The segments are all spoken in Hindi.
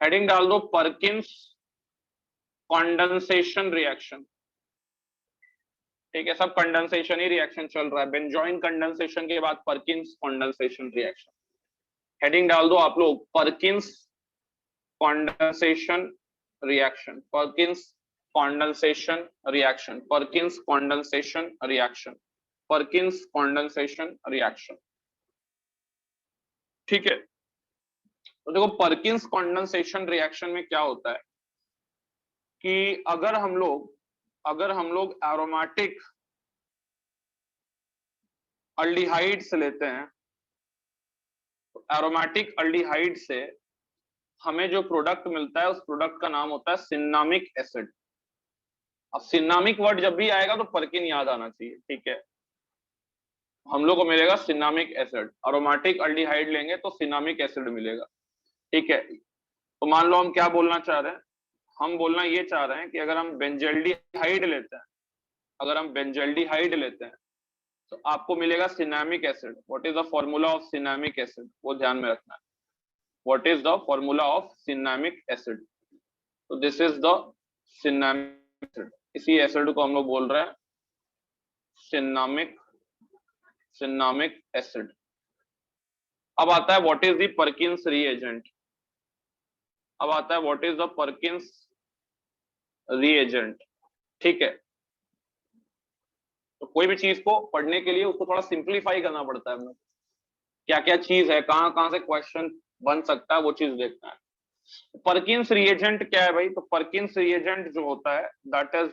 हेडिंग डाल दो परकिंस कंडेंसेशन रिएक्शन। ठीक है, सब कंडेंसेशन ही रिएक्शन चल रहा है। बेंजोइन कंडेंसेशन के बाद परकिंस कंडेंसेशन रिएक्शन। हेडिंग डाल दो आप लोग Perkins condensation reaction, Perkins condensation reaction, Perkins condensation reaction, Perkins condensation reaction. ठीक है, तो देखो परकिंस कंडेंसेशन रिएक्शन में क्या होता है कि अगर हम लोग एरोमेटिक अल्डिहाइड्स लेते हैं, तो एरोमेटिक अल्डिहाइड से हमें जो प्रोडक्ट मिलता है उस प्रोडक्ट का नाम होता है सिन्नामिक एसिड। अब सिन्नामिक वर्ड जब भी आएगा तो परकिन याद आना चाहिए। ठीक है, हम लोग को मिलेगा सिन्नामिक एसिड। एरोमेटिक अल्डिहाइड लेंगे तो सिन्नामिक एसिड मिलेगा। ठीक है, तो मान लो हम क्या बोलना चाह रहे हैं, हम बोलना ये चाह रहे हैं कि अगर हम बेंजल्डिहाइड लेते हैं, अगर हम बेंजल्डिहाइड लेते हैं तो आपको मिलेगा cinnamic acid. What is the formula of cinnamic acid, वो ध्यान में रखना है। What is the formula of cinnamic acid? तो this is the cinnamic acid. इसी एसिड को हम लोग बोल रहे हैं सिनामिक एसिड। अब आता है what is the Perkins reagent. अब आता है what is the Perkins reagent. ठीक है, तो कोई भी चीज को पढ़ने के लिए उसको थोड़ा सिंप्लीफाई करना पड़ता है। हमें क्या क्या चीज है, कहां कहां से क्वेश्चन बन सकता है, वो चीज देखना है। परकिंस रिएजेंट क्या है भाई? तो परकिंस रिएजेंट जो होता है दैट इज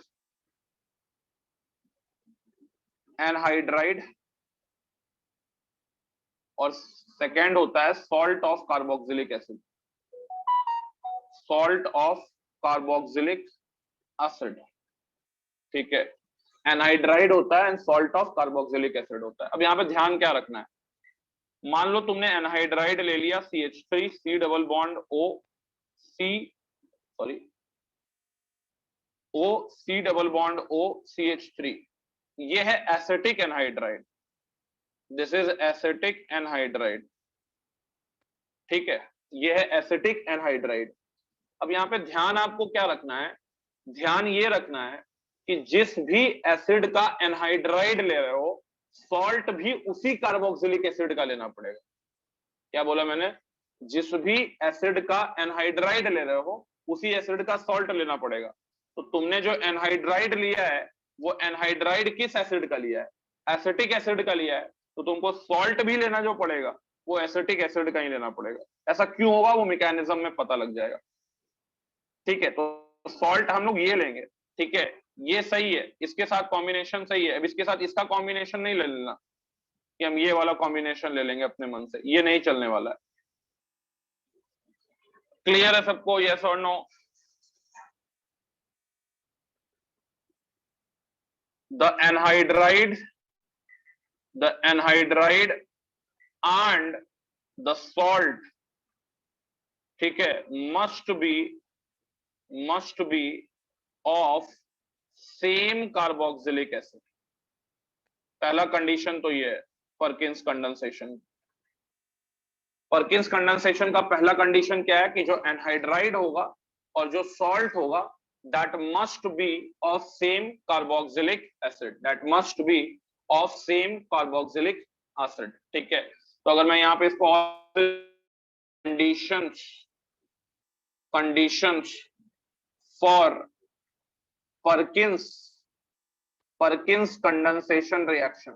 एनहाइड्राइड, और सेकेंड होता है salt of carboxylic acid, salt of carboxylic acid. ठीक है, एनहाइड्राइड होता है and salt of carboxylic acid होता है। अब यहाँ पे ध्यान क्या रखना है, मान लो तुमने एनहाइड्राइड ले लिया CH3 C double bond O C double bond O CH3, ये है acetic anhydride. This is acetic anhydride. ठीक है, ये है एसिटिक एनहाइड्राइड। अब यहाँ पे ध्यान आपको क्या रखना है, ध्यान ये रखना है कि जिस भी एसिड का एनहाइड्राइड ले रहे हो सॉल्ट भी उसी कार्बोक्सिलिक एसिड का लेना पड़ेगा। क्या बोला मैंने? जिस भी एसिड का एनहाइड्राइड ले रहे हो उसी एसिड का सॉल्ट लेना पड़ेगा। तो तुमने जो एनहाइड्राइड लिया है वो एनहाइड्राइड किस एसिड का लिया है? एसिटिक एसिड का लिया है, तो तुमको सॉल्ट भी लेना जो पड़ेगा वो एसिटिक एसिड का ही लेना पड़ेगा। ऐसा क्यों होगा वो मैकेनिज्म में पता लग जाएगा। ठीक है, तो सॉल्ट हम लोग ये लेंगे। ठीक है, ये सही है, इसके साथ कॉम्बिनेशन सही है। अब इसके साथ इसका कॉम्बिनेशन नहीं ले लेना कि हम ये वाला कॉम्बिनेशन ले लेंगे अपने मन से, ये नहीं चलने वाला है। क्लियर है सबको? यस और no? the anhydride and the salt, ठीक है, must be of same carboxylic acid। पहला कंडीशन तो ये है परकिंस कंडेंसेशन। परकिंस कंडेंसेशन का पहला कंडीशन क्या है कि जो एनहाइड्राइड होगा और जो सॉल्ट होगा that must be of same carboxylic acid, that must be of same carboxylic acid। ठीक है, तो अगर मैं यहाँ पे इसको conditions for Perkins condensation reaction,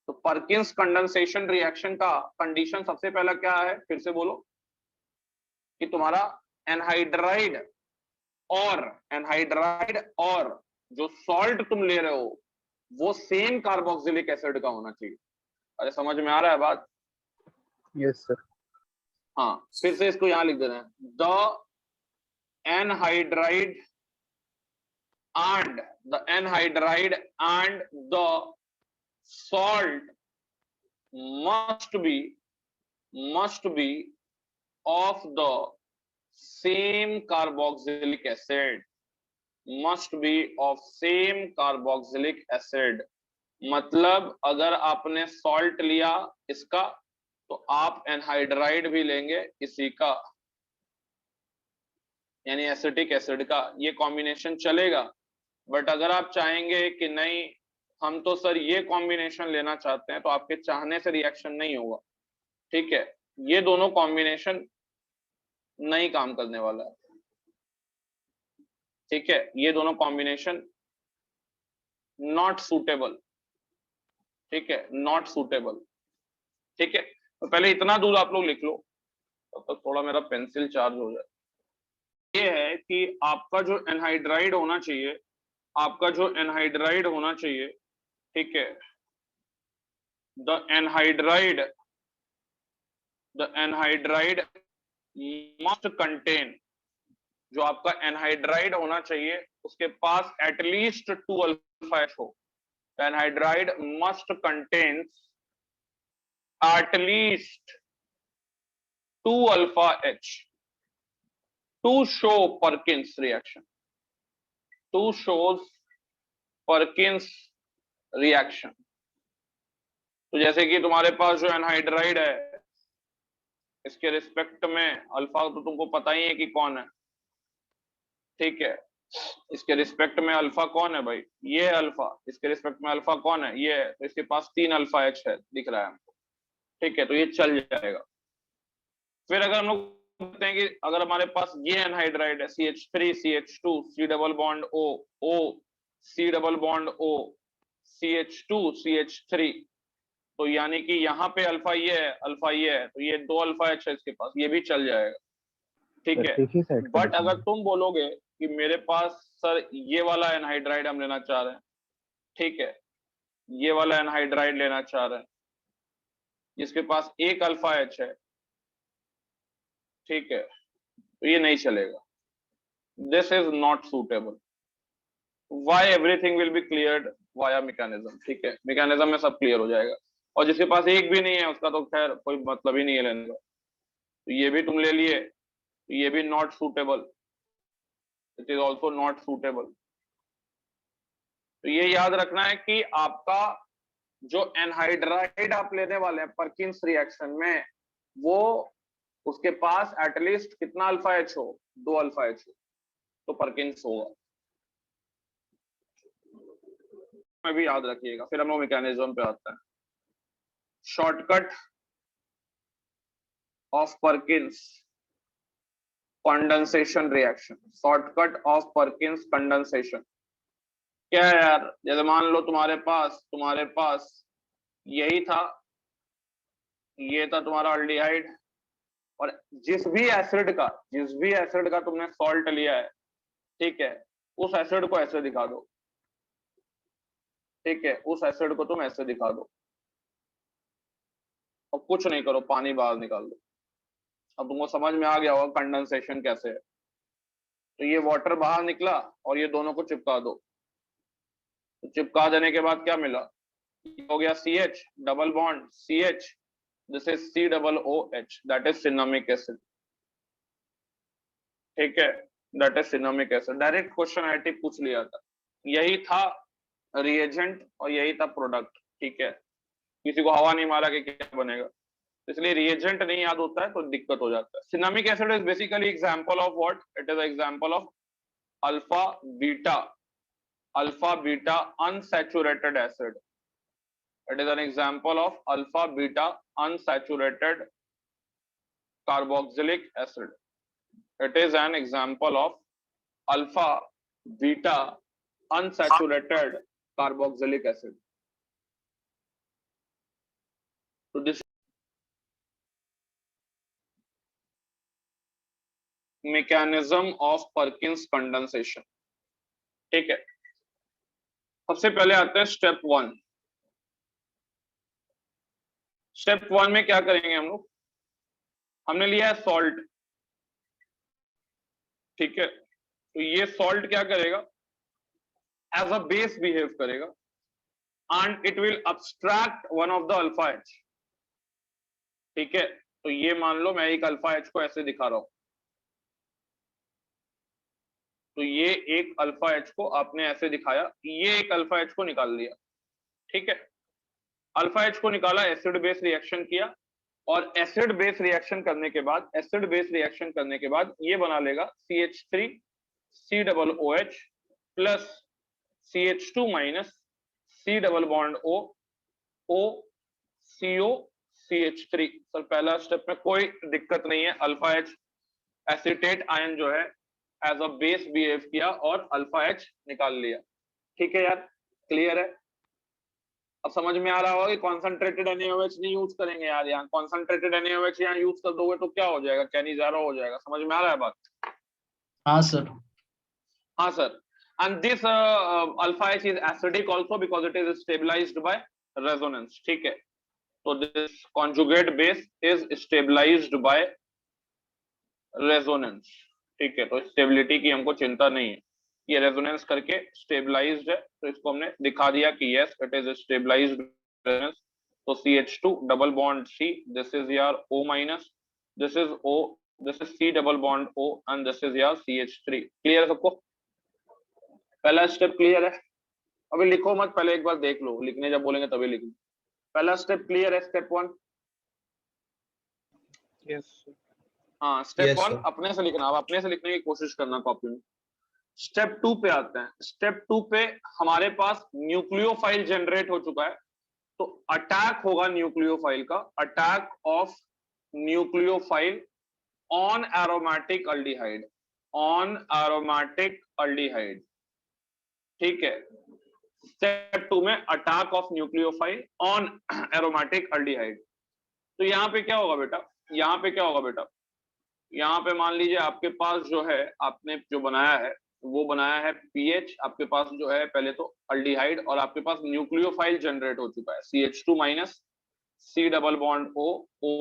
तो परकिंस कंडेंसेशन रिएक्शन का कंडीशन सबसे पहला क्या है, फिर से बोलो, कि तुम्हारा एनहाइड्राइड और जो सॉल्ट तुम ले रहे हो वो सेम कार्बोक्सिलिक एसिड का होना चाहिए। अरे समझ में आ रहा है बात? Yes sir. हाँ, फिर से इसको यहां लिख देना है, the anhydride and the salt must be of the same carboxylic acid, must be of same carboxylic acid। मतलब अगर आपने सॉल्ट लिया इसका तो आप एनहाइड्राइड भी लेंगे इसी का। यानी एसिटिक एसिड का ये कॉम्बिनेशन चलेगा। बट अगर आप चाहेंगे कि नहीं हम तो सर ये कॉम्बिनेशन लेना चाहते हैं, तो आपके चाहने से रिएक्शन नहीं होगा। ठीक है, ये दोनों कॉम्बिनेशन नहीं काम करने वाला है। ठीक है, ये दोनों कॉम्बिनेशन नॉट सूटेबल। ठीक है, नॉट सूटेबल। ठीक है, तो पहले इतना दूर आप लोग लिख लो, तब तक थोड़ा मेरा पेंसिल चार्ज हो जाए। ये है कि आपका जो एनहाइड्राइड होना चाहिए, आपका जो एनहाइड्राइड होना चाहिए, ठीक है, द एनहाइड्राइड मस्ट कंटेन, जो आपका एनहाइड्राइड होना चाहिए उसके पास एटलीस्ट 2 अल्फा एच हो। Anhydride must contains at least 2 alpha H to show Perkin's reaction, to shows Perkin's reaction. तो जैसे कि तुम्हारे पास जो एनहाइड्राइड है, इसके रिस्पेक्ट में अल्फा तो तुमको पता ही है कि कौन है। ठीक है, इसके रिस्पेक्ट में अल्फा कौन है भाई, ये है अल्फा। इसके रिस्पेक्ट में अल्फा कौन है, ये है। तो इसके पास 3 अल्फा एच है, दिख रहा है हमको। ठीक है, तो ये चल जाएगा। फिर अगर हम लोग कहते हैं कि अगर हमारे पास ये एनहाइड्राइड है CH3 CH2 C double bond O O C double bond O CH2 CH3, तो यानी कि यहाँ पे अल्फा ये है, अल्फा ये है, तो ये 2 अल्फा एच है इसके पास, ये भी चल जाएगा। ठीक है, बट अगर तुम बोलोगे कि मेरे पास सर ये वाला एनहाइड्राइड हम लेना चाह रहे हैं, ठीक है, ये वाला एनहाइड्राइड लेना चाह रहे हैं जिसके पास 1 अल्फा एच है, ठीक है, तो ये नहीं चलेगा। This is not suitable. Y everything will be cleared via mechanism. ठीक है, मैकेनिज्म में सब क्लियर हो जाएगा। और जिसके पास एक भी नहीं है उसका तो खैर कोई मतलब ही नहीं है लेने का। तो ये भी तुम ले लिए, ये भी not suitable, it is also not suitable. तो ये याद रखना है कि आपका जो एनहाइड्राइड आप लेने वाले हैं परकिंस रिएक्शन में, वो उसके पास एटलीस्ट कितना अल्फा एच हो, 2 अल्फा एच हो, तो परकिंस होगा। में भी याद रखिएगा। फिर हम लोग मैकेनिज्म पे आते हैं। Shortcut of Perkins condensation reaction, shortcut of Perkins condensation क्या है यार? जैसे मान लो तुम्हारे पास यही था, ये था तुम्हारा अल्डिहाइड, और जिस भी एसिड का तुमने सॉल्ट लिया है, ठीक है, उस एसिड को ऐसे दिखा दो। ठीक है, उस एसिड को तुम ऐसे दिखा दो और कुछ नहीं करो, पानी बाहर निकाल दो। अब तुमको समझ में आ गया होगा कंडेंसेशन कैसे है। तो ये वाटर बाहर निकला और ये दोनों को चिपका दो। तो चिपका देने के बाद क्या मिला, हो गया CH double bond CH, this is C double OH, that is cinnamic acid. ठीक है, that is cinnamic acid. Direct question IT पूछ लिया था, यही था रिएजेंट और यही था प्रोडक्ट। ठीक है, किसी को हवा नहीं मारा कि क्या बनेगा, इसलिए रिएजेंट नहीं याद होता है तो दिक्कत हो जाता है। Cinnamic acid is basically example of what, it is example of alpha beta unsaturated acid. It is an example of alpha beta unsaturated carboxylic acid. It is an example of alpha beta unsaturated carboxylic acid. So this mechanism of Perkins condensation. ठीक है, सबसे पहले आते हैं स्टेप 1। स्टेप 1 में क्या करेंगे हम लोग, हमने लिया है सॉल्ट। ठीक है, तो ये सॉल्ट क्या करेगा, एज अ बेस बिहेव करेगा and it will abstract one of the alpha H. ठीक है, तो ये मान लो मैं एक अल्फा एच को ऐसे दिखा रहा हूं, तो ये एक अल्फा एच को आपने ऐसे दिखाया, ये एक अल्फा एच को निकाल लिया। ठीक है, अल्फा एच को निकाला, एसिड बेस रिएक्शन किया, और एसिड बेस रिएक्शन करने के बाद ये बना लेगा CH3 C double OH plus CH2 minus C double bond O O CO CH3। Sir पहला स्टेप में कोई दिक्कत नहीं है, अल्फा H एसिटेट आयन जो है एज अ बेस बिहेव किया और अल्फा H निकाल लिया। ठीक है यार, क्लियर है? अब समझ में आ रहा होगा कि कॉन्सेंट्रेटेड NaOH नहीं यूज करेंगे यार, यहाँ कॉन्सेंट्रेटेड NaOH यहाँ यूज कर दोगे तो क्या हो जाएगा, कैनी ज़ीरो हो जाएगा। समझ में आ रहा है बात? हाँ सर। हाँ sir. and this alpha H is acidic also because it is stabilized by resonance। ठीक है, तो this conjugate base is stabilized by resonance। ठीक है, तो स्टेबिलिटी की हमको चिंता नहीं है, ये रेजोनेंस करके स्टेबलाइज्ड है, तो इसको हमने दिखा दिया कि yes it is stabilised resonance. तो CH2 double bond C, this is यार O minus, this is O, this is C double bond O and this is यार CH3। क्लियर है सबको? पहला स्टेप क्लियर है? अभी लिखो मत, पहले एक बार देख लो, लिखने जब बोलेंगे तभी लिखना। पहला स्टेप क्लियर है, स्टेप 1? यस हाँ, स्टेप 1 sir. अपने से लिखना, अब अपने से लिखने की कोशिश करना कॉपी में। स्टेप 2 पे आते हैं। स्टेप 2 पे हमारे पास न्यूक्लियोफाइल जनरेट हो चुका है, तो अटैक होगा न्यूक्लियोफाइल का, attack of nucleophile on aromatic aldehyde, on aromatic aldehyde. ठीक है, स्टेप 2 में attack of nucleophile on aromatic aldehyde. तो यहाँ पे क्या होगा बेटा, यहाँ पे क्या होगा बेटा, यहाँ पे मान लीजिए आपके पास जो है, आपने जो बनाया है वो बनाया है पीएच, आपके पास जो है पहले तो अल्डिहाइड और आपके पास न्यूक्लियोफाइल जनरेट हो चुका है CH2 minus C double bond O O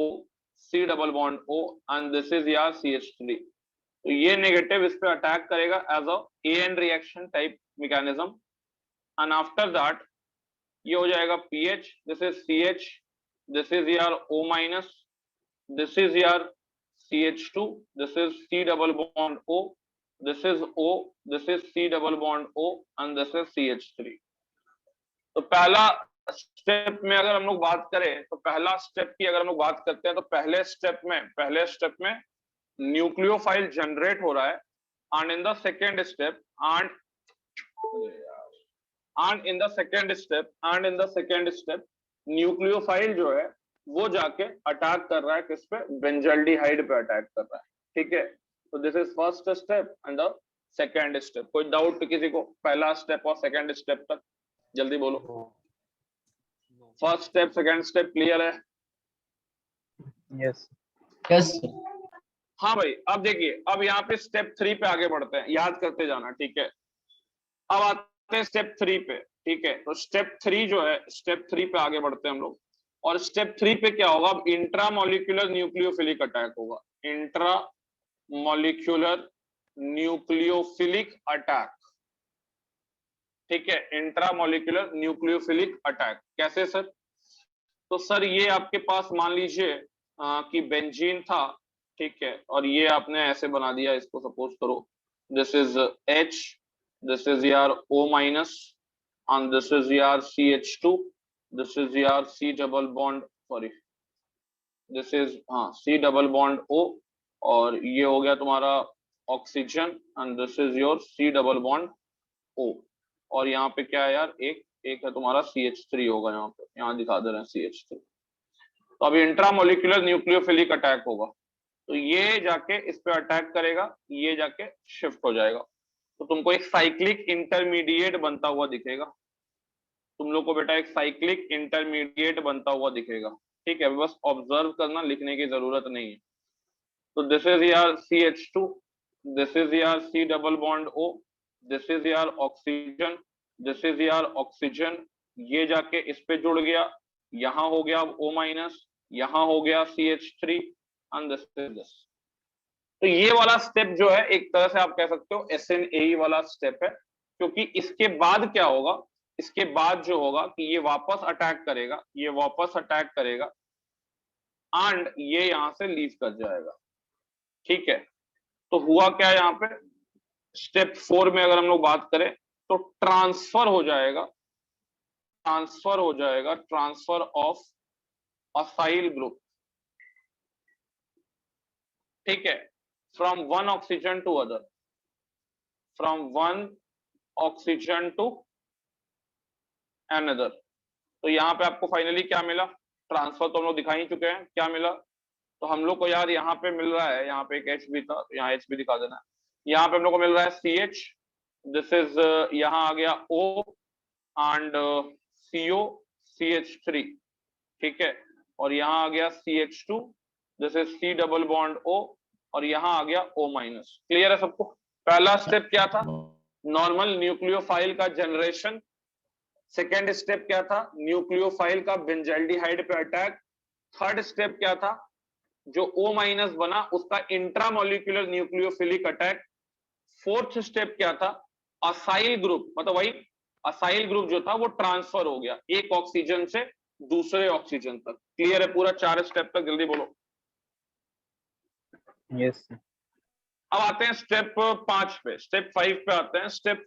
C double bond O and this is यार CH3। तो ये नेगेटिव इस पे अटैक करेगा as a AN reaction type mechanism and after that ये हो जाएगा PH, this is CH, this is यार O माइनस, दिस इज यार CH2, this is C double bond O, this is O, this is C double bond O and this is CH3। तो पहला स्टेप में अगर हम लोग बात करें, तो पहला स्टेप की अगर हम लोग बात करते हैं, तो पहले स्टेप में न्यूक्लियोफाइल जनरेट हो रहा है and in the second step and in the second step nucleophile जो है वो जाके अटैक कर रहा है किस पे, बेंजल्डिहाइड पे अटैक कर रहा है। ठीक है, तो this is first step and the second step. कोई डाउट किसी को पहला स्टेप और सेकेंड स्टेप तक? जल्दी बोलो। First step second step clear है? Yes yes. हाँ भाई, अब देखिए, अब यहाँ पे स्टेप 3 पे आगे बढ़ते हैं, याद करते जाना। ठीक है, अब आते हैं स्टेप 3 पे। ठीक है, तो स्टेप 3 जो है, स्टेप 3 पे आगे बढ़ते हैं हम लोग। और स्टेप 3 पे क्या होगा, अब इंट्रामोलिकुलर न्यूक्लियोफिलिक अटैक होगा, इंट्रामोलिकुलर न्यूक्लियोफिलिक अटैक। ठीक है, इंट्रामोलिकुलर न्यूक्लियोफिलिक अटैक कैसे सर? तो सर ये आपके पास मान लीजिए कि बेंजीन था, ठीक है, और ये आपने ऐसे बना दिया, इसको सपोज करो this is H, this is यार O minus and this is यार CH2, this is your C double bond, sorry this is C double bond O, और ये हो गया तुम्हारा oxygen and this is your C double bond O, और यहाँ पे क्या है यार, एक है तुम्हारा CH3 होगा, यहाँ पे यहाँ दिखा दे रहे हैं CH3। तो अभी इंट्रामोलिकुलर न्यूक्लियोफिलिक अटैक होगा, तो ये जाके इस पे अटैक करेगा, ये जाके शिफ्ट हो जाएगा, तो तुमको एक साइक्लिक इंटरमीडिएट बनता हुआ दिखेगा, तुम लोग को बेटा एक साइक्लिक इंटरमीडिएट बनता हुआ दिखेगा। ठीक है, बस ऑब्जर्व करना, लिखने की जरूरत नहीं है। तो दिस इज यार CH2, दिस इज यार C double bond O, this is यार ऑक्सीजन, दिस इज यार ऑक्सीजन, ये जाके इस पे जुड़ गया, यहाँ हो गया O माइनस, यहाँ हो गया CH3 and this is this. तो ये वाला स्टेप जो है एक तरह से आप कह सकते हो SNAE वाला स्टेप है, क्योंकि इसके बाद क्या होगा, इसके बाद जो होगा कि ये वापस अटैक करेगा, ये वापस अटैक करेगा एंड ये यहां से लीव कर जाएगा। ठीक है, तो हुआ क्या यहाँ पे, स्टेप 4 में अगर हम लोग बात करें तो ट्रांसफर हो जाएगा, ट्रांसफर ऑफ असाइल ग्रुप। ठीक है, from one oxygen to other, from one oxygen to another. तो यहाँ पे आपको फाइनली क्या मिला, ट्रांसफर तो हम लोग दिखा ही चुके हैं, क्या मिला, तो हम लोग को यार यहाँ पे मिल रहा है, यहाँ पे एक H भी था, तो यहाँ H भी दिखा देना है। यहाँ पे हम लोग को मिल रहा है CH, दिस इज यहाँ आ गया O एंड CO CH3, ठीक है, और यहाँ आ गया CH2, this is C double bond O, और यहाँ आ गया O माइनस। क्लियर है सबको? पहला स्टेप क्या था, नॉर्मल न्यूक्लियोफाइल का जनरेशन। सेकेंड स्टेप क्या था, न्यूक्लियोफाइल का बेंजाल्डिहाइड पे अटैक। थर्ड स्टेप क्या था, जो O माइनस बना उसका intramolecular nucleophilic attack. Fourth step क्या था, असाइल ग्रुप, मतलब वही असाइल ग्रुप जो था वो ट्रांसफर हो गया एक ऑक्सीजन से दूसरे ऑक्सीजन तक। क्लियर है पूरा 4 स्टेप तक? जल्दी बोलो। Yes sir. अब आते हैं स्टेप 5 पे, स्टेप 5 पे आते हैं। स्टेप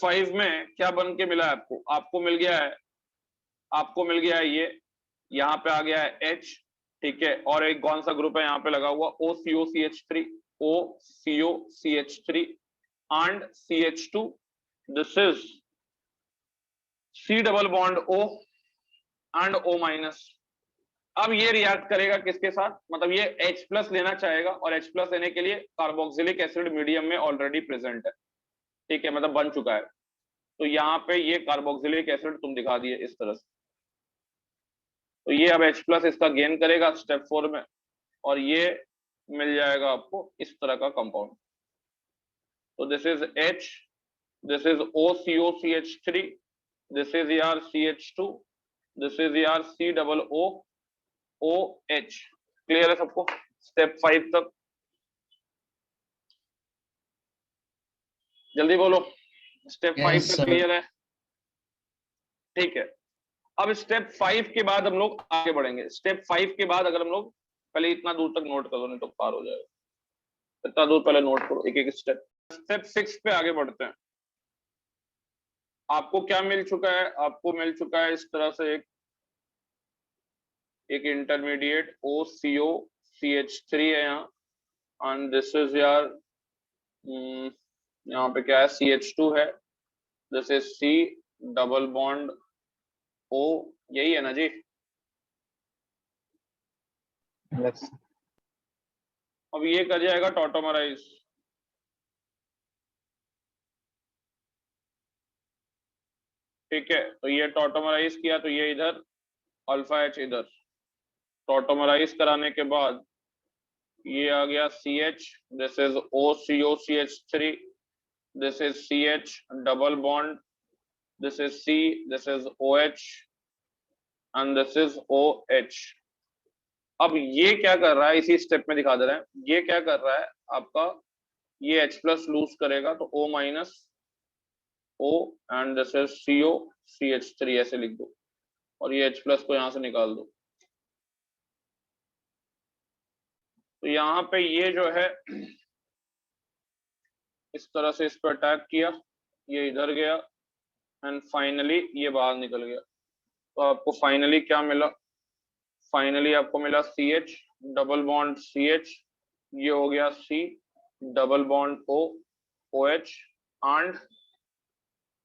5 में क्या बन के मिला है आपको, आपको मिल गया है ये, यहाँ पे आ गया है H, ठीक है, और एक कौन सा ग्रुप है यहाँ पे लगा हुआ, OCOCH3, OCOCH3 and CH2, this is C double bond O and O minus. अब ये रिएक्ट करेगा किसके साथ, मतलब ये H प्लस लेना चाहेगा, और H प्लस लेने के लिए कार्बोक्सिलिक एसिड मीडियम में ऑलरेडी प्रेजेंट है, ठीक है, मतलब बन चुका है। तो यहाँ पे ये कार्बोक्सिलिक एसिड तुम दिखा दिए इस तरह से, तो ये अब H प्लस इसका गेन करेगा स्टेप 4 में, और ये मिल जाएगा आपको इस तरह का कंपाउंड। तो this is H, this is OCOCH3, this is यार CH2, दिस इज यार C डबल OH। क्लियर है सबको स्टेप 5 तक? जल्दी बोलो, स्टेप 5 तक क्लियर है? ठीक है, अब स्टेप 5 के बाद हम लोग आगे बढ़ेंगे। स्टेप 5 के बाद अगर हम लोग पहले इतना दूर तक नोट कर लो, नहीं तो पार हो जाएगा, इतना दूर पहले नोट करो एक एक स्टेप। स्टेप 6 पे आगे बढ़ते हैं। आपको क्या मिल चुका है, आपको मिल चुका है इस तरह से एक इंटरमीडिएट OCOCH3 है यहाँ, एंड दिस इज यार यहाँ पे क्या है, CH2 है, this is C double bond O, यही है ना जी? यस। अब ये कर जाएगा टॉटोमराइज, ठीक है, तो ये टॉटोमराइज किया, तो ये इधर अल्फा H इधर, टॉटोमराइज कराने के बाद ये आ गया CH, this is OCOCH3, this is CH double bond, this is C, this is OH and this is OH। अब ये क्या कर रहा है, इसी स्टेप में दिखा दे रहे हैं, ये क्या कर रहा है आपका, ये H प्लस लूज करेगा तो O minus O and this is COCH3 ऐसे लिख दो, और ये H प्लस को यहां से निकाल दो। तो यहाँ पे ये जो है इस तरह से इस पर अटैक किया, ये इधर गया एंड फाइनली ये बाहर निकल गया। तो आपको फाइनली क्या मिला, फाइनली आपको मिला CH डबल बॉन्ड CH, ये हो गया C double bond O OH and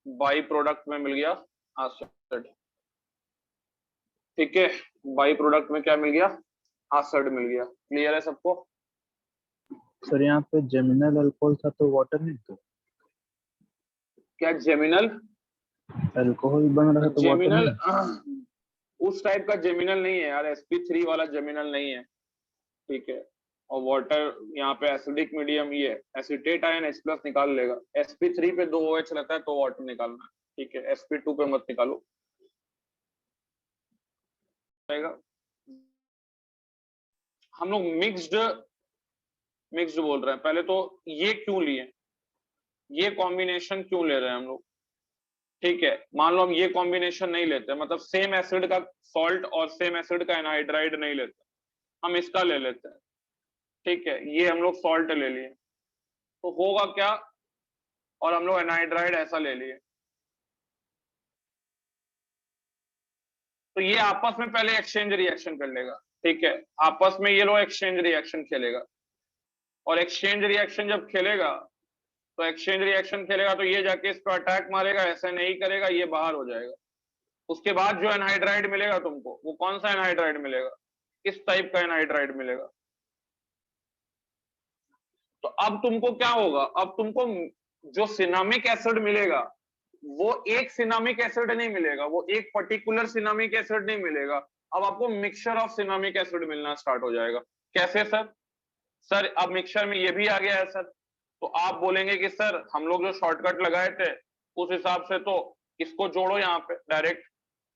by product में मिल गया एसिड, ठीक है, बाई प्रोडक्ट में क्या मिल गया, एसिड मिल गया। क्लियर है सबको? सर यहाँ पे जेमिनल अल्कोहल था तो वाटर नहीं था? क्या जेमिनल अल्कोहल बन रहा है तो जेमिनल वाटर उस टाइप का जेमिनल नहीं है यार, sp3 वाला जेमिनल नहीं है, ठीक है, और वाटर यहाँ पे एसिडिक मीडियम, ये एसिटेट आयन H प्लस निकाल लेगा, sp3 पे 2 OH रहता है तो वाटर निकालना है, ठीक है, sp2 पे मत निकालो। हम लोग मिक्स्ड बोल रहे हैं, पहले तो ये क्यों लिए, ये कॉम्बिनेशन क्यों ले रहे हैं हम लोग, ठीक है, मान लो हम ये कॉम्बिनेशन नहीं लेते, मतलब सेम एसिड का सॉल्ट और सेम एसिड का एनहाइड्राइड नहीं लेते, हम इसका ले लेते हैं, ठीक है, ये हम लोग सॉल्ट ले लिए, तो होगा क्या, और हम लोग एनहाइड्राइड ऐसा ले लिए, तो ये आपस में पहले एक्सचेंज रिएक्शन कर लेगा, ठीक है, आपस में ये लोग एक्सचेंज रिएक्शन खेलेगा, और एक्सचेंज रिएक्शन जब खेलेगा तो ये जाके इस पर अटैक मारेगा, ऐसा नहीं करेगा, ये बाहर हो जाएगा। उसके बाद जो एनहाइड्राइड मिलेगा तुमको, वो कौन सा एनहाइड्राइड मिलेगा, किस टाइप का एनहाइड्राइड मिलेगा। तो अब तुमको क्या होगा, अब तुमको जो सिनामिक एसिड मिलेगा वो एक सिनामिक एसिड नहीं मिलेगा, वो एक पर्टिकुलर सिनामिक एसिड नहीं मिलेगा, अब आपको मिक्सचर ऑफ सिनामिक एसिड मिलना स्टार्ट हो जाएगा। कैसे सर? सर अब मिक्सचर में ये भी आ गया है सर, तो आप बोलेंगे कि सर हम लोग जो शॉर्टकट लगाए थे उस हिसाब से तो इसको जोड़ो यहाँ पे डायरेक्ट,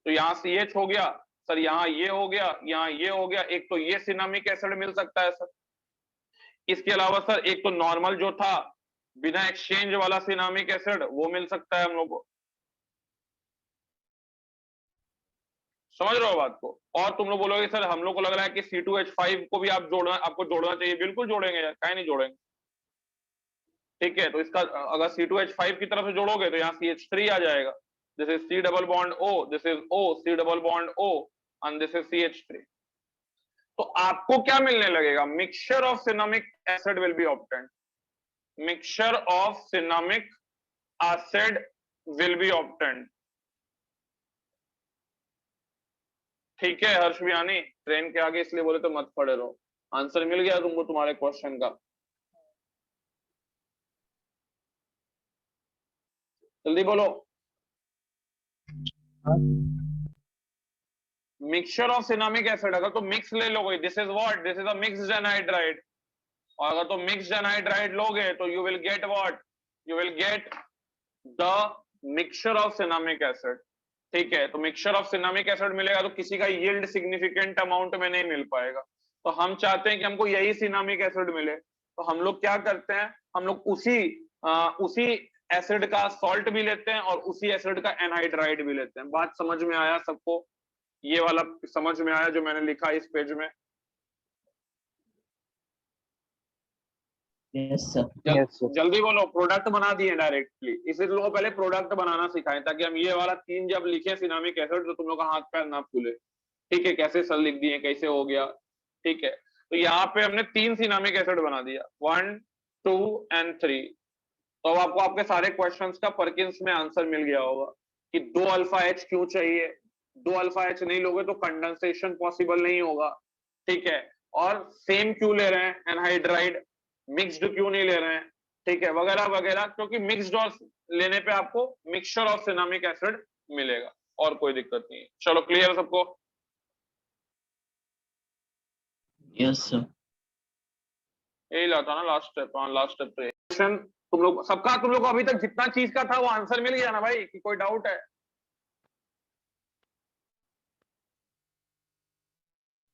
तो यहाँ CH हो गया सर, यहाँ ये हो गया, यहाँ ये हो गया, एक तो ये सिनामिक एसिड मिल सकता है सर। इसके अलावा सर एक तो नॉर्मल जो था बिना एक्सचेंज वाला सिनामिक एसिड वो मिल सकता है हम लोग को, समझ रहे हो बात को। और तुम लोग बोलोगे सर हम लोग को लग रहा है कि C2H5 को भी आपको जोड़ना चाहिए, बिल्कुल जोड़ेंगे यार, काहे नहीं जोड़ेंगे। ठीक है, तो इसका अगर C2H5 की तरफ से जोड़ोगे तो यहाँ CH3 आ जाएगा, this is C double bond O, this is O, C double bond O and this is CH3। तो आपको क्या मिलने लगेगा, mixture of cinnamic acid will be obtained, mixture of cinnamic acid will be obtained. ठीक है हर्ष बियानी, ट्रेन के आगे इसलिए बोले तो मत पड़े रहो, आंसर मिल गया तुमको तुम्हारे क्वेश्चन का, जल्दी बोलो। मिक्सचर ऑफ सिनामिक एसिड, अगर तो मिक्स ले लोगे, this is what, this is a mixed anhydride, और अगर तो मिक्स्ड एनहाइड्राइड लोगे तो you will get what, you will get the mixture of cinnamic acid. ठीक है, तो मिक्सचर ऑफ सिनामिक एसिड मिलेगा तो किसी का यील्ड सिग्निफिकेंट अमाउंट में नहीं मिल पाएगा, तो हम चाहते हैं कि हमको यही सिनामिक एसिड मिले, तो हम लोग क्या करते हैं, हम लोग उसी एसिड का सॉल्ट भी लेते हैं और उसी एसिड का एनहाइड्राइड भी लेते हैं। बात समझ में आया सबको, ये वाला समझ में आया जो मैंने लिखा इस पेज में? Yes sir. जल्दी बोलो, प्रोडक्ट बना दिए डायरेक्टली, इसलिए लोगों को पहले प्रोडक्ट बनाना सिखाएं ताकि हम ये वाला 3 जब लिखे सिनामिक एसिड तो तुम लोग का हाथ पैर ना फूले। ठीक है, कैसे सर लिख दिए, कैसे हो गया। ठीक है, तो यहाँ पे हमने 3 सिनामिक एसिड बना दिया, 1 2 एंड 3। तो अब आपको आपके सारे क्वेश्चंस का परकिंस में आंसर मिल गया होगा कि 2 अल्फा H क्यों चाहिए, 2 अल्फा H नहीं लोगे तो कंडेंसेशन पॉसिबल नहीं होगा। ठीक है, और सेम क्यों ले रहे हैं एनहाइड्राइड, मिक्स्ड क्यों नहीं ले रहे हैं, ठीक है, वगैरह वगैरह, क्योंकि मिक्स्ड और लेने पे आपको मिक्सचर ऑफ सिनामिक एसिड मिलेगा, और कोई दिक्कत नहीं है। चलो क्लियर सबको? Yes sir. यही लाता ना लास्ट स्टेप, हाँ लास्ट स्टेप पे क्वेश्चन तुम लोग को अभी तक जितना चीज का था वो आंसर मिल गया ना भाई, कि कोई डाउट है?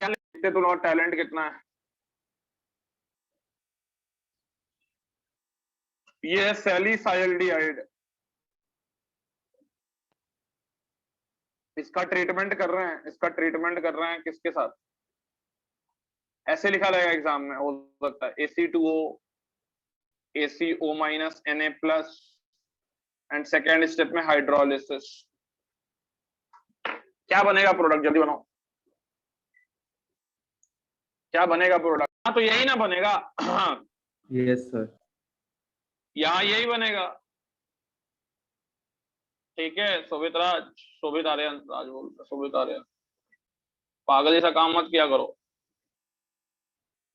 क्या लिखते तुम लोग, टैलेंट कितना है? ये है सैलिसाइल्डिहाइड, इसका ट्रीटमेंट कर रहे हैं किसके साथ, ऐसे लिखा रहेगा एग्जाम में, हो सकता है AC2O ACO minus Na plus and second step में हाइड्रोलिसिस। क्या बनेगा प्रोडक्ट, जल्दी बनाओ, क्या बनेगा प्रोडक्ट? हाँ तो यही ना बनेगा। Yes sir. यहाँ यही बनेगा। ठीक है, शोभित आर्यन राज बोलता, शोभित आर्यन, पागल जैसा काम मत किया करो।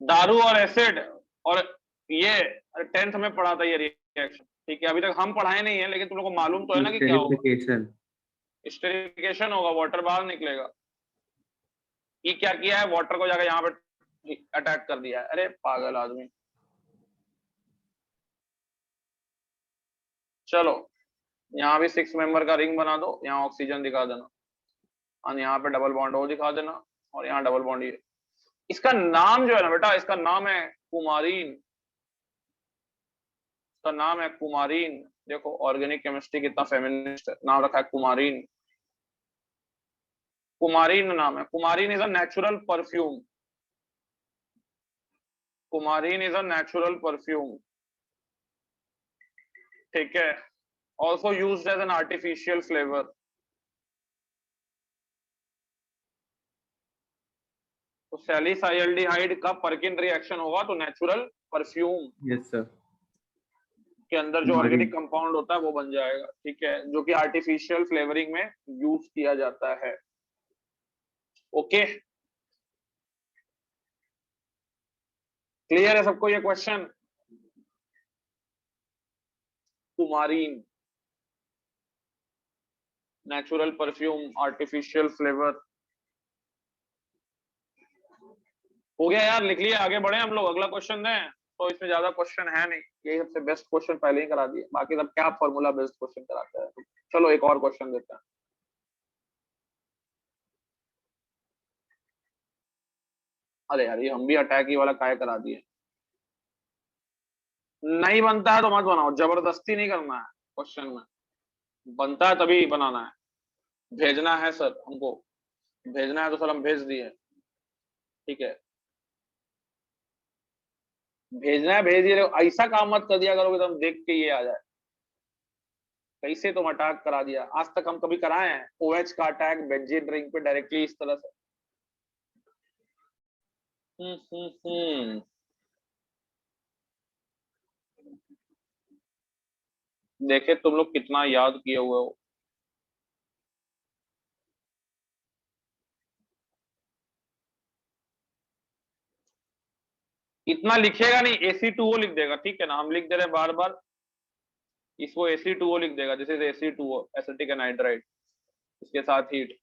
दारू और एसिड, और ये 10th में पढ़ा था ये रिएक्शन। ठीक है, अभी तक हम पढ़ाए नहीं है, लेकिन तुम लोग को मालूम तो है ना कि क्या होगा, स्टेरिफिकेशन होगा, वाटर बाहर निकलेगा। ये क्या किया है, वाटर को जाकर यहाँ पे अटैक कर दिया है, अरे पागल आदमी। चलो यहाँ भी 6 मेंबर का रिंग बना दो, यहाँ ऑक्सीजन दिखा देना, और यहाँ पे डबल बॉन्ड O दिखा देना, और यहाँ डबल बॉन्ड ये। इसका नाम जो है ना बेटा, इसका नाम है कुमारीन, इसका नाम है कुमारीन। देखो ऑर्गेनिक केमिस्ट्री कितना फेमिनिस्ट है, नाम रखा है कुमारीन, कुमारीन नाम है। Coumarin is a natural perfume, coumarin is a natural perfume. ठीक है, also used as an artificial flavour. तो तो सैलिसाइल्डिहाइड का परकिन रिएक्शन होगा तो नेचुरल परफ्यूम यस सर। के अंदर जो ऑर्गेनिक कंपाउंड होता है वो बन जाएगा, ठीक है, जो कि आर्टिफिशियल फ्लेवरिंग में यूज किया जाता है। ओके, क्लियर है सबको ये question? Coumarin, natural perfume, artificial flavour. हो गया यार, लिख लिया, आगे बढ़े हम लोग, अगला क्वेश्चन दें। तो इसमें ज्यादा क्वेश्चन है नहीं, यही सबसे बेस्ट क्वेश्चन पहले ही करा दिए, बाकी सब क्या फॉर्मूला बेस्ड क्वेश्चन कराते हैं। चलो एक और क्वेश्चन देते हैं। अरे यार ये हम भी अटैक ही वाला काय करा दिए। नहीं बनता है तो मत बनाओ, जबरदस्ती नहीं करना है क्वेश्चन में, बनता है तभी बनाना है। भेजना है सर हमको, भेजना है तो सर हम भेज दिए, ठीक है, भेजना है भेज दिए। ऐसा काम मत कर दिया करोगे तो हम देख के ये आ जाए। कैसे तुम अटैक करा दिया, आज तक हम कभी कराए हैं OH का अटैक बेंजीन रिंग पे डायरेक्टली इस तरह से? देखे तुम लोग कितना याद किए हुए हो। इतना लिखेगा नहीं, Ac2O लिख देगा, ठीक है ना, हम लिख दे रहे बार बार, इसको Ac2O लिख देगा, this is Ac2O, acetic anhydride, इसके साथ हीट।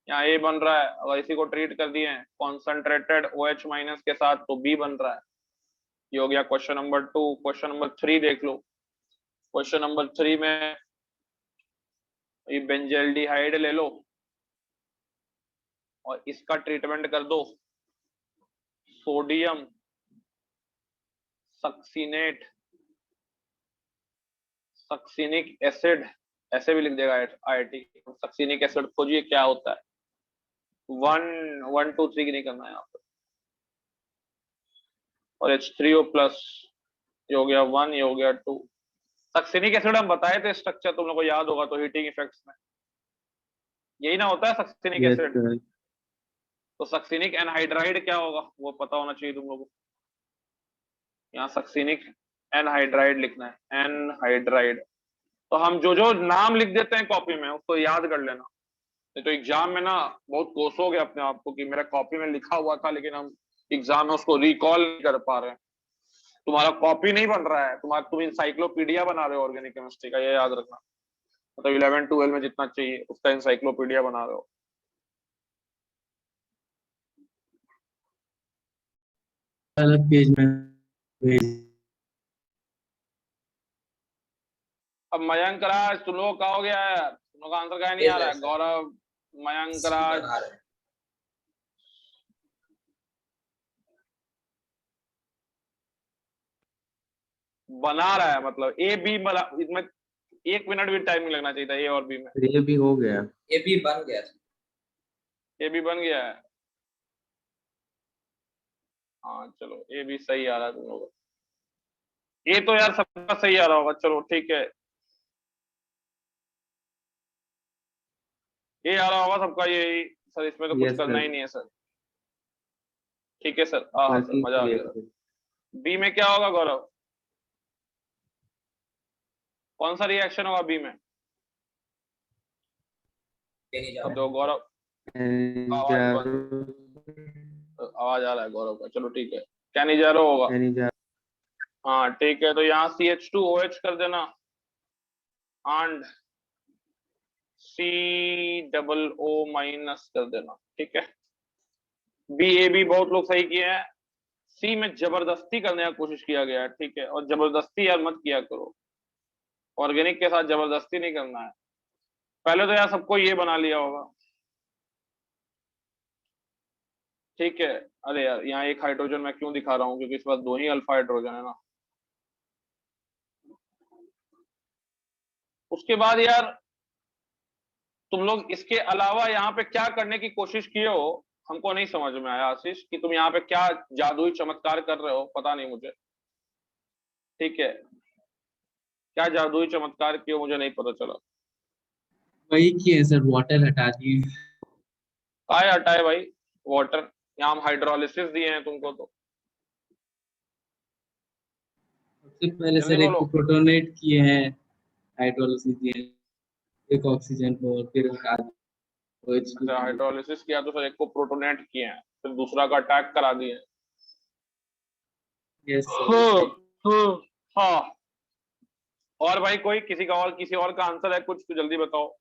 यहाँ A बन रहा है, अगर इसी को ट्रीट कर दिए कॉन्सेंट्रेटेड OH माइनस के साथ तो B बन रहा है। ये हो गया क्वेश्चन नंबर 2। क्वेश्चन नंबर 3 देख लो। क्वेश्चन नंबर 3 में ये बेंजल्डिहाइड ले लो और इसका ट्रीटमेंट कर दो सोडियम सक्सीनेट, सक्सीनिक एसिड, ऐसे भी लिख देगा IIT। सक्सीनिक एसिड खोजिए क्या होता है, 1 2 3 की नहीं करना है यहाँ पर। और H3O प्लस, ये हो गया 1, ये हो गया 2। सक्सीनिक एसिड हम बताए थे स्ट्रक्चर, तुम लोग को याद होगा तो, हीटिंग इफेक्ट्स में यही ना होता है सक्सीनिक एसिड। तो सक्सीनिक एनहाइड्राइड क्या होगा वो पता होना चाहिए तुम लोगों को। यहाँ सक्सीनिक एनहाइड्राइड लिखना है, एनहाइड्राइड। तो हम जो जो नाम लिख देते हैं कॉपी में उसको याद कर लेना, नहीं तो एग्जाम में ना बहुत कोसोगे अपने आप को कि मेरा कॉपी में लिखा हुआ था लेकिन हम एग्जाम में उसको रिकॉल नहीं कर पा रहे हैं। तुम्हारा कॉपी नहीं बन रहा है, तुम इंसाइक्लोपीडिया बना रहे हो ऑर्गेनिक केमिस्ट्री का, ये याद रखना। मतलब 11 12 में जितना चाहिए उसका इंसाइक्लोपीडिया बना रहे हो। अलग पेज में भेज। अब मयंक राज, तुम लोग का हो गया है, तुम लोग का आंसर क्या नहीं आ रहा है? गौरव, मयंक राज, बना रहा है, मतलब A B बना, इसमें 1 मिनट भी टाइम नहीं लगना चाहिए था A और B में। ये भी हो गया, ये भी बन गया, A B बन गया है। हाँ चलो A B सही आ रहा है तुम लोगों को। A तो यार सबका सही आ रहा होगा, चलो ठीक है, A आ रहा होगा सबका, ये सर इसमें तो कुछ Yes, करना sir. ही नहीं है सर। ठीक है सर, हाँ सर, मजा आ गया। B में क्या होगा गौरव, कौन सा रिएक्शन होगा B में? अब दो गौरव, आवाज आ रहा है गौरव का, चलो ठीक है, क्या नहीं जा रहा होगा। हाँ ठीक है, तो यहाँ CH2OH कर देना एंड COO माइनस कर देना, ठीक है। BAB बहुत लोग सही किए हैं, C में जबरदस्ती करने का कोशिश किया गया है, ठीक है, और जबरदस्ती यार मत किया करो, ऑर्गेनिक के साथ जबरदस्ती नहीं करना है। पहले तो यार सबको ये बना लिया होगा, ठीक है। अरे यार यहाँ एक हाइड्रोजन मैं क्यों दिखा रहा हूँ, क्योंकि इस बार 2 ही अल्फा हाइड्रोजन है ना। उसके बाद यार तुम लोग इसके अलावा यहाँ पे क्या करने की कोशिश किए हो हमको नहीं समझ में आया आशीष, कि तुम यहाँ पे क्या जादुई चमत्कार कर रहे हो, पता नहीं मुझे, ठीक है, क्या जादुई चमत्कार किए मुझे नहीं पता चला। वही किए सर, वाटर हटा दिए। काय हटा है भाई वाटर, यहाँ हम हाइड्रोलिसिस दिए हैं तुमको तो। सबसे पहले जल्दी सर एक बोलो। को प्रोटोनेट किए हैं, हाइड्रोलिसिस दिए, एक ऑक्सीजन को, फिर OH2 अच्छा हाइड्रोलिसिस किया तो सर एक को प्रोटोनेट किए हैं, फिर दूसरा का अटैक करा दिए। Yes sir. हाँ और भाई कोई किसी और का आंसर है कुछ तो जल्दी बताओ।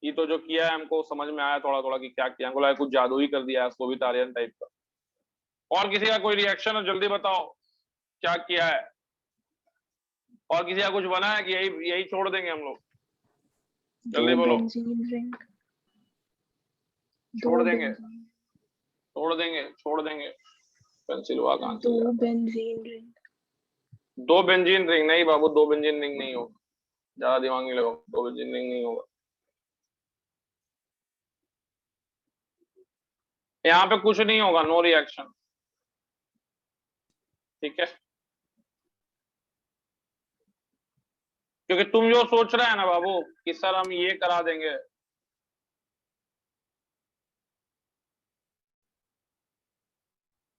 ये तो जो किया है हमको समझ में आया थोड़ा थोड़ा कि क्या किया, हमको लगा कुछ जादू ही कर दिया है सोविटारियन टाइप का। और किसी का कोई रिएक्शन है जल्दी बताओ क्या किया है। और किसी का कुछ बना है कि यही यही छोड़ देंगे हम लोग? जल्दी बोलो। छोड़ देंगे छोड़ देंगे छोड़ देंगे। पेंसिल हुआ कहां से? दो बेंजीन रिंग। दो बेंजीन रिंग नहीं बाबू, दो बेंजीन रिंग नहीं होगा, ज्यादा दिमाग नहीं लगाओ, दो बेंजीन रिंग नहीं होगा। यहाँ पे कुछ नहीं होगा, नो रिएक्शन। ठीक है क्योंकि तुम जो सोच रहे हैं ना बाबू कि सर हम ये करा देंगे,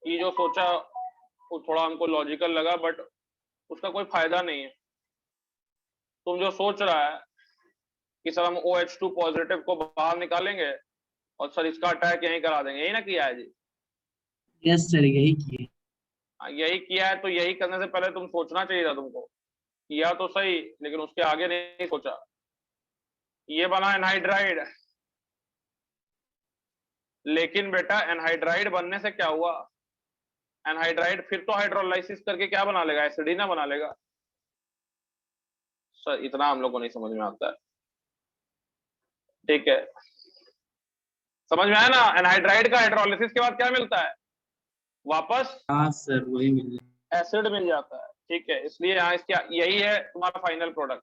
ये जो सोचा वो थोड़ा हमको लॉजिकल लगा बट उसका कोई फायदा नहीं है। तुम जो सोच रहा है कि सर हम OH2 पॉजिटिव को बाहर निकालेंगे और सर इसका अटैक यहीं करा देंगे, यही ना किया है जी? यस सर यही किए। यही किया है तो यही करने से पहले तुम सोचना चाहिए था तुमको। किया तो सही लेकिन उसके आगे नहीं सोचा। ये बना एनहाइड्राइड, लेकिन बेटा एनहाइड्राइड बनने से क्या हुआ? एनहाइड्राइड फिर तो हाइड्रोलाइसिस करके क्या बना लेगा? एसिड ही ना बना लेगा। सर इतना हम लोग को नहीं समझ में आता है। ठीक है समझ में आया ना? एनहाइड्राइड का हाइड्रोलाइसिस के बाद क्या मिलता है? वापस हाँ सर वही मिल एसिड मिल जाता है। ठीक है इसलिए यहाँ इसका यही है तुम्हारा final product.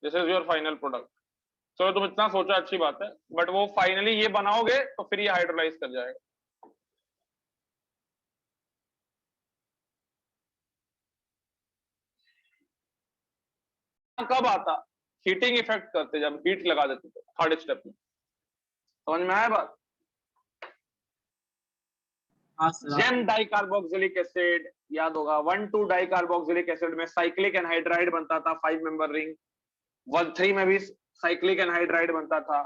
This is your final product. चलो तुम इतना सोचा अच्छी बात है बट वो फाइनली ये बनाओगे तो फिर ये हाइड्रोलाइज कर जाएगा। कब आता? हीटिंग इफेक्ट करते जब हीट लगा देते थे थर्ड स्टेप में। समझ में आया बात? हाँ सर। जेम डाइकार्बोक्सिलिक एसिड याद होगा, 1,2 डाइकार्बोक्सिलिक एसिड में साइक्लिक एनहाइड्राइड बनता था 5 मेंबर रिंग, 1,3 में भी साइक्लिक एनहाइड्राइड बनता था।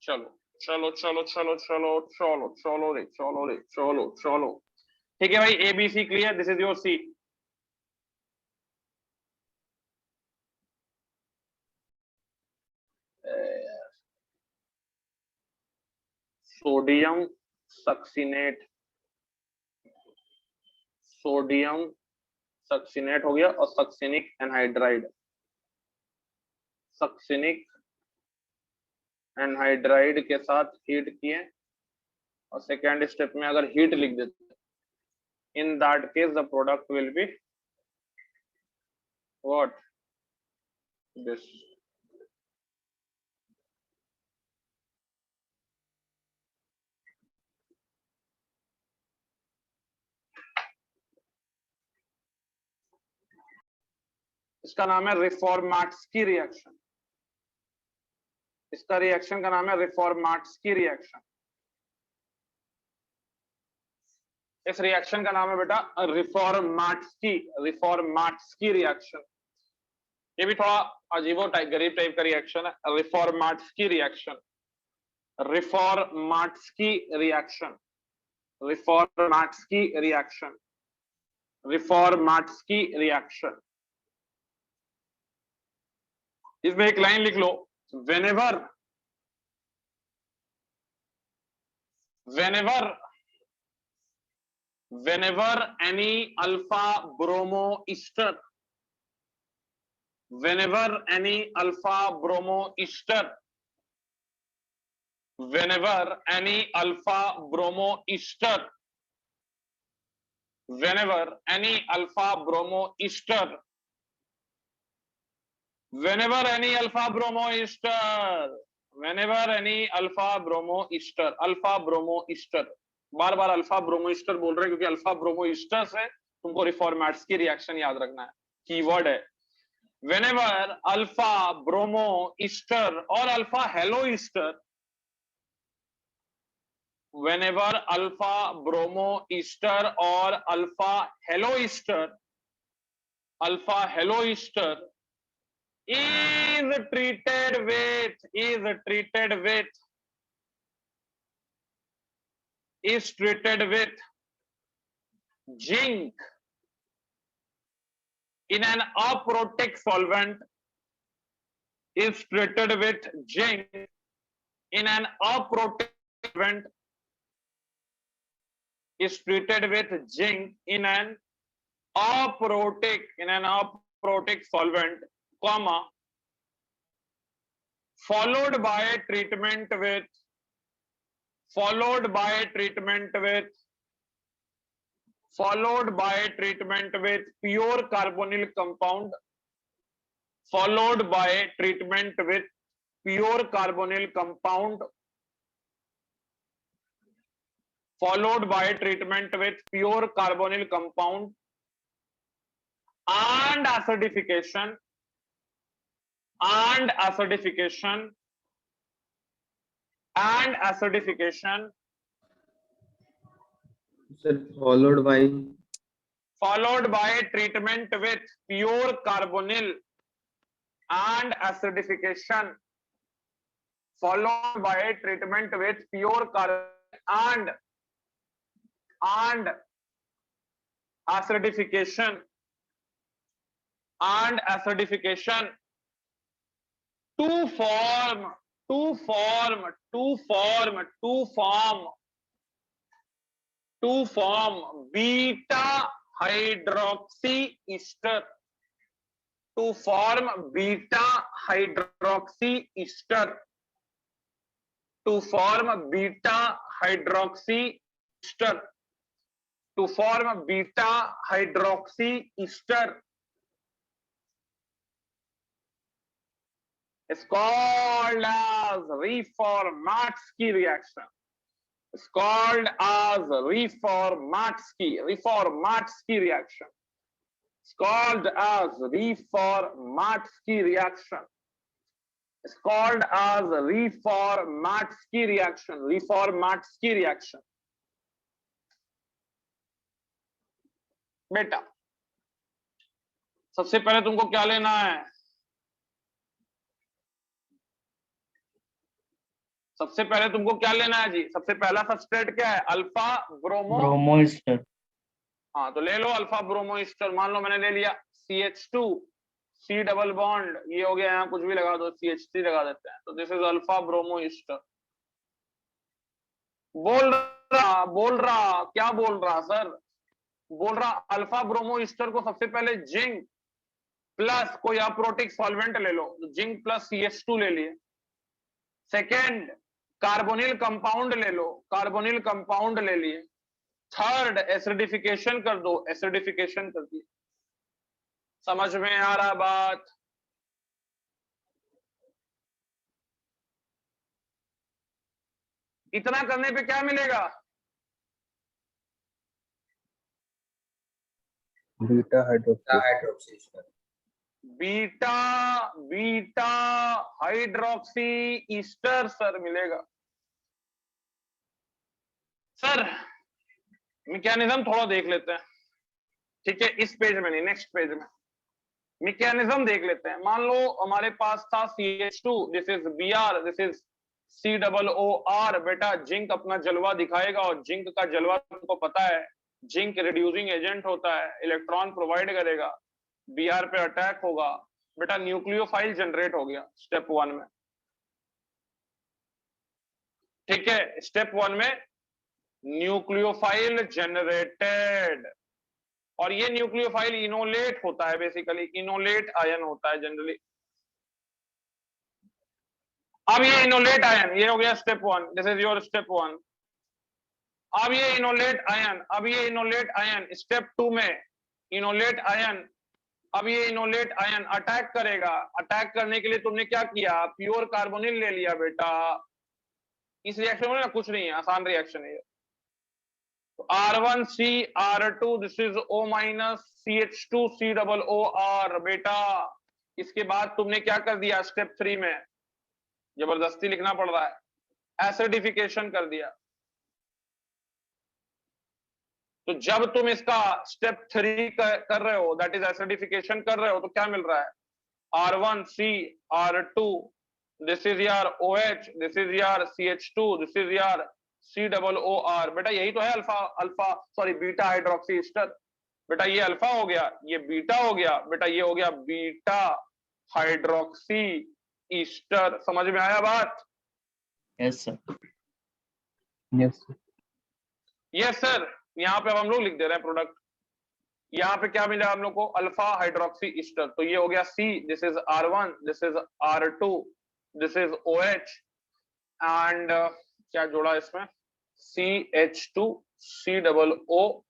चलो चलो चलो चलो चलो चलो चलो रे चलो रे चलो चलो। ठीक है भाई ABC clear, this is your C। Sodium succinate, sodium succinate हो गया और सक्सिनिक एनहाइड्राइड, सक्सिनिक एनहाइड्राइड के साथ हीट किए और सेकेंड स्टेप में अगर हीट लिख देते, in that case the product will be what? This. इसका नाम है रिफॉर्माट्स्की रिएक्शन। इसका रिएक्शन का नाम है रिफॉर्माट्स्की रिएक्शन। इस रिएक्शन का नाम है बेटा रिफॉर्माट्स्की रिएक्शन। ये भी थोड़ा अजीबो टाइप गरीब टाइप का रिएक्शन है, रिफॉर्माट्स्की रिएक्शन, रिफॉर्माट्स्की रिएक्शन, रिफॉर्माट्स्की रिएक्शन, रिफॉर्माट्स्की रिएक्शन। इसमें एक लाइन लिख लो, whenever any alpha bromo ester, whenever any alpha bromo ester, whenever any alpha bromo ester, whenever any alpha bromo ester, whenever any alpha bromo ester, whenever any alpha bromo ester, alpha bromo ester, बार बार अल्फा ब्रोमो ईस्टर बोल रहे हैं क्योंकि अल्फा ब्रोमो ईस्टर से तुमको रिफॉर्मेट्स की रिएक्शन याद रखना है, कीवर्ड है। whenever alpha bromo ester or alpha halo ester, whenever alpha bromo ester or alpha halo ester is treated with zinc in an aprotic solvent, is treated with zinc in an aprotic solvent, is treated with zinc in an aprotic solvent, comma, followed by treatment with pure carbonyl compound, followed by treatment with pure carbonyl compound, followed by treatment with pure carbonyl compound and acidification Sir, followed by treatment with pure carbonyl and acidification, followed by treatment with pure carbonyl and acidification to form beta hydroxy ester, to form beta hydroxy ester, to form beta hydroxy ester, to form beta hydroxy ester, is called as Reformatsky reaction. It's called as Reformatsky reaction. It's called as Reformatsky reaction. It's called as Reformatsky reaction. बेटा सबसे पहले तुमको क्या लेना है? सबसे पहले तुमको क्या लेना है जी? सबसे पहला सबस्ट्रेट क्या है? Alpha bromo Easter. हाँ तो ले लो अल्फा ब्रोमो ईस्टर। मान लो मैंने ले लिया CH2 C डबल बॉन्ड, ये हो गया, यहाँ कुछ भी लगा दो, CH3 लगा देते हैं, तो this is alpha bromo ester. बोल रहा क्या बोल रहा सर? बोल रहा अल्फा ब्रोमो ईस्टर को सबसे पहले जिंक प्लस कोई अप्रोटिक सॉल्वेंट ले लो, जिंक प्लस CH2 ले लिए। सेकेंड कार्बोनिल कंपाउंड ले लो, कार्बोनिल कंपाउंड ले लिए। थर्ड एसिडिफिकेशन कर दो, एसिडिफिकेशन कर दिए। समझ में आ रहा बात? इतना करने पे क्या मिलेगा? Beta hydroxy beta hydroxy Easter sir मिलेगा। सर मैकेनिज्म थोड़ा देख लेते हैं, ठीक है? इस पेज में नहीं, नेक्स्ट पेज में मैकेनिज्म देख लेते हैं। मान लो हमारे पास था CH2, this is Br, this is COOR। बेटा जिंक अपना जलवा दिखाएगा, और जिंक का जलवा तुमको पता है, जिंक रिड्यूसिंग एजेंट होता है, इलेक्ट्रॉन प्रोवाइड करेगा, Br पे अटैक होगा, बेटा न्यूक्लियोफाइल जनरेट हो गया स्टेप 1 में, ठीक है? स्टेप 1 में न्यूक्लियोफाइल जनरेटेड, और ये न्यूक्लियोफाइल इनोलेट होता है, बेसिकली इनोलेट आयन होता है जनरली। अब ये इनोलेट आयन, ये हो गया step 1, this is your step 1। अब ये इनोलेट आयन स्टेप 2 में इनोलेट आयन, अब ये इनोलेट आयन अटैक करेगा। अटैक करने के लिए तुमने क्या किया? प्योर कार्बोनिल ले लिया बेटा। इस रिएक्शन में ना कुछ नहीं है, आसान रिएक्शन है। तो R1C R2, this is O- CH2 COOR बेटा। इसके बाद तुमने क्या कर दिया स्टेप 3 में, जबरदस्ती लिखना पड़ रहा है, एसिडिफिकेशन कर दिया। तो जब तुम इसका स्टेप 3 कर रहे हो, दैट इज एसिडिफिकेशन कर रहे हो, तो क्या मिल रहा है, R1C R2, दिस इज यार OH, दिस इज यार CH2, दिस इज यार COOR। बेटा यही तो है alpha alpha sorry beta hydroxy Easter. बेटा ये अल्फा हो गया, ये बीटा हो गया, बेटा ये हो गया बीटा हाइड्रोक्सी ईस्टर। समझ में आया बात? Yes sir. Yes sir. Yes sir. यहाँ पे अब हम लोग लिख दे रहे हैं प्रोडक्ट। यहाँ पे क्या मिला हम लोग को, अल्फा हाइड्रोक्सी ईस्टर। तो ये हो गया C, this is R1, this is R2, this is OH and क्या जोड़ा इसमें, CH2 COO।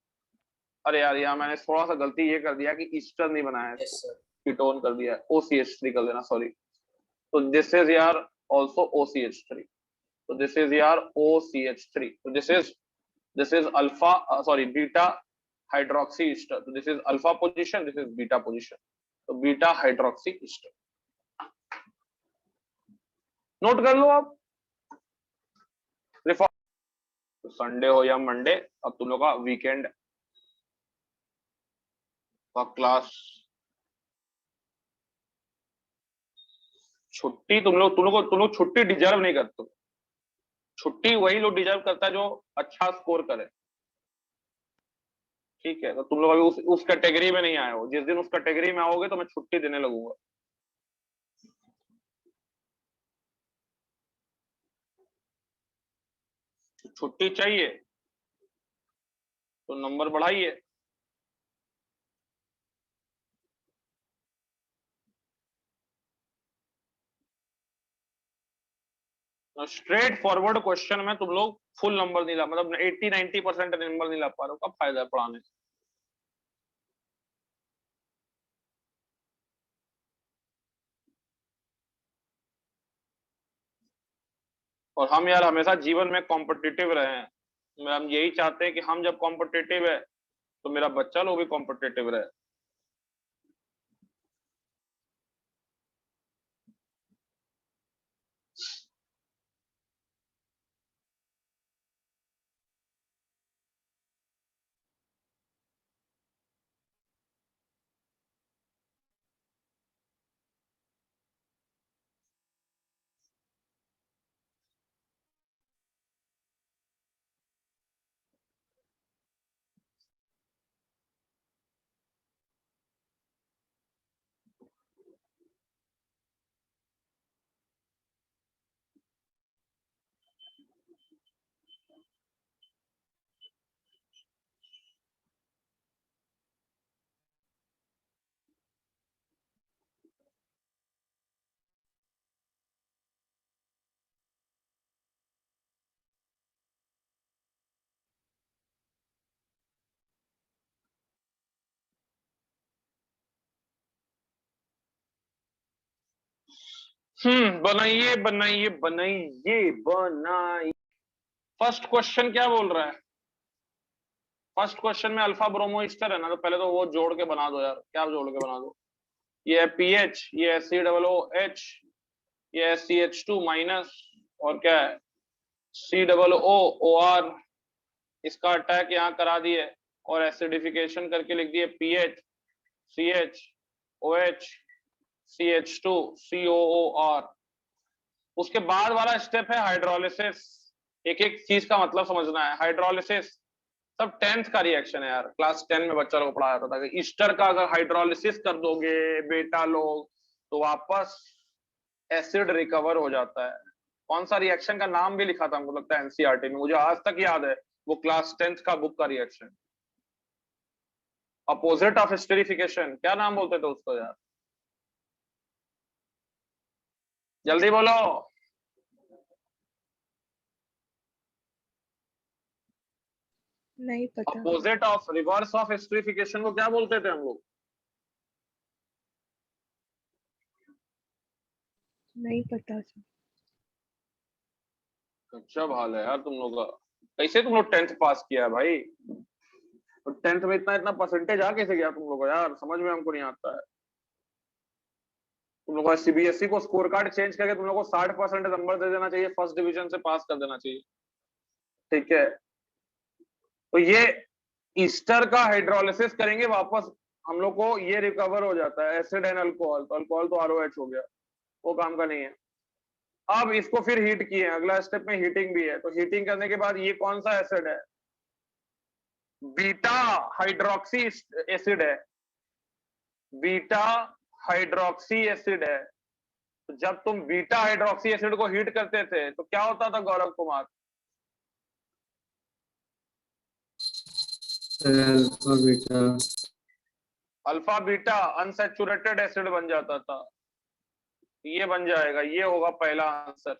अरे यार यहाँ मैंने थोड़ा सा गलती ये कर दिया कि ईस्टर नहीं बनाया, कीटोन कर दिया, OCH3 कर देना, सॉरी। तो दिस इज यार ऑल्सो OCH3, तो दिस इज यार OCH3, तो this is alpha sorry beta hydroxy ester. तो this is alpha position, this is beta position, तो बीटा हाइड्रोक्सी ईस्टर। नोट कर लो आप। संडे हो या मंडे, अब तुम लोग का वीकेंड का क्लास छुट्टी, तुम लोग छुट्टी डिजर्व नहीं करते। छुट्टी वही लोग डिजर्व करता है जो अच्छा स्कोर करे, ठीक है? तो तुम लोग अभी उस कैटेगरी में नहीं आए हो। जिस दिन उस कैटेगरी में आओगे तो मैं छुट्टी देने लगूंगा। छुट्टी चाहिए तो नंबर बढ़ाइए। स्ट्रेट फॉरवर्ड क्वेश्चन में तुम लोग फुल नंबर नहीं ला, मतलब 80-90% नंबर नहीं ला पा रहे हो, क्या फायदा है पढ़ाने से? और हम यार हमेशा जीवन में कॉम्पिटिटिव रहे हैं। हम यही चाहते हैं कि हम जब कॉम्पिटिटिव है तो मेरा बच्चा लोग भी कॉम्पिटिटिव रहे। बनाइए बनाइए बनाइए बनाइए। फर्स्ट क्वेश्चन क्या बोल रहा है? फर्स्ट क्वेश्चन में अल्फा ब्रोमो ईस्टर है ना, तो पहले तो वो जोड़ के बना दो यार। क्या जोड़ के बना दो? ये है PH, ये है COOH, ये है CH2 माइनस, और क्या है COOR। इसका अटैक यहाँ करा दिए और एसिडिफिकेशन करके लिख दिए PH CH CH2 COOR। उसके बाद वाला स्टेप है हाइड्रोलिसिस। एक एक चीज का मतलब समझना है। हाइड्रोलिसिस सब 10th का रिएक्शन है यार, क्लास 10 में बच्चा को पढ़ाया था कि ईस्टर का अगर हाइड्रोलिसिस कर दोगे बेटा लोग तो वापस एसिड रिकवर हो जाता है। कौन सा रिएक्शन का नाम भी लिखा था हमको लगता है एनसीईआरटी में, मुझे आज तक याद है, वो क्लास 10th का बुक का रिएक्शन, अपोजिट ऑफ एस्टेरिफिकेशन। क्या नाम बोलते थे उसको यार, जल्दी बोलो। नहीं पता। Opposite of reverse of esterification को क्या बोलते थे हम लोग? नहीं पता सर। अच्छा हाल है यार तुम लोग का। कैसे तुम लोग 10th पास किया है भाई? तो 10th में इतना इतना परसेंटेज आ कैसे गया तुम लोग को यार? समझ में हमको नहीं आता है। तुम लोग को सीबीएसई को स्कोर कार्ड चेंज करके तुम लोग को 60% नंबर दे देना चाहिए, फर्स्ट डिवीजन से पास कर देना चाहिए। ठीक है, तो ये ईस्टर का हाइड्रोलिसिस करेंगे वापस, हम लोग को ये रिकवर हो जाता है एसिड एंड अल्कोहल, तो अल्कोहल तो आरओएच हो गया, वो काम का नहीं है। अब इसको फिर हीट किए, अगला स्टेप में हीटिंग भी है, तो हीटिंग करने के बाद ये कौन सा एसिड है, बीटा हाइड्रोक्सी एसिड है, बीटा हाइड्रोक्सी एसिड है। तो जब तुम बीटा हाइड्रोक्सी एसिड को हीट करते थे तो क्या होता था Gaurav Kumar? Alpha beta, alpha beta unsaturated acid बन जाता था, ये बन जाएगा, ये होगा पहला आंसर।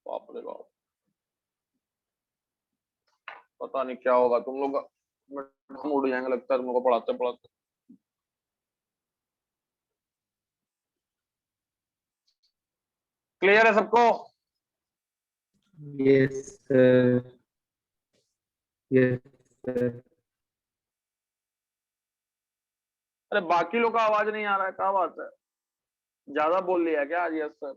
बाप रे बाप, पता नहीं क्या होगा तुम लोग हम उड़ जाएंगे लगता है तुम लोग को पढ़ाते पढ़ाते। क्लियर है सबको? Yes sir, yes sir. अरे बाकी लोग का आवाज नहीं आ रहा है, क्या बात है, ज्यादा बोल लिया क्या आज? Yes sir.